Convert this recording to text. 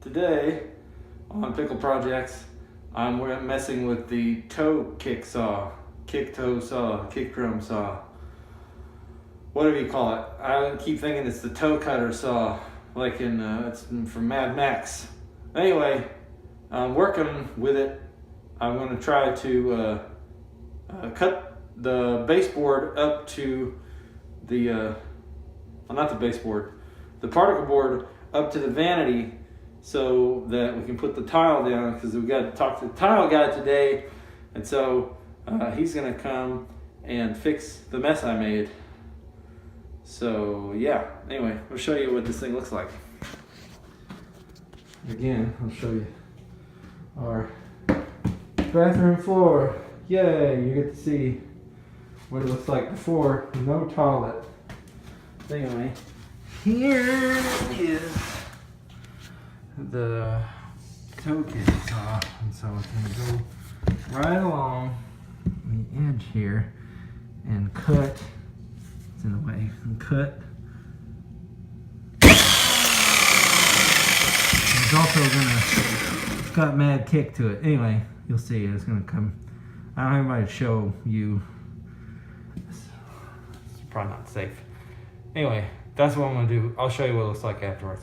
Today on Pickle Projects, I'm messing with the toe kick saw, kick toe saw, kick drum saw, whatever you call it. I keep thinking it's the toe cutter saw, like in it's from Mad Max. Anyway, I'm working with it. I'm going to try to cut the baseboard up to the not the baseboard, the particle board up to the vanity, so that we can put the tile down, because we got to talk to the tile guy today, and so he's gonna come and fix the mess I made. So yeah, anyway, I'll show you what this thing looks like. Again, I'll show you our bathroom floor. Yay, you get to see what it looks like before, no toilet. Anyway, here is the toe kick saw, and so it's going to go right along the edge here and cut. It's in the way, and cut. It's also it's got mad kick to it. Anyway, you'll see it's going to come. I don't have anybody to show you. It's probably not safe. Anyway, that's what I'm going to do. I'll show you what it looks like afterwards.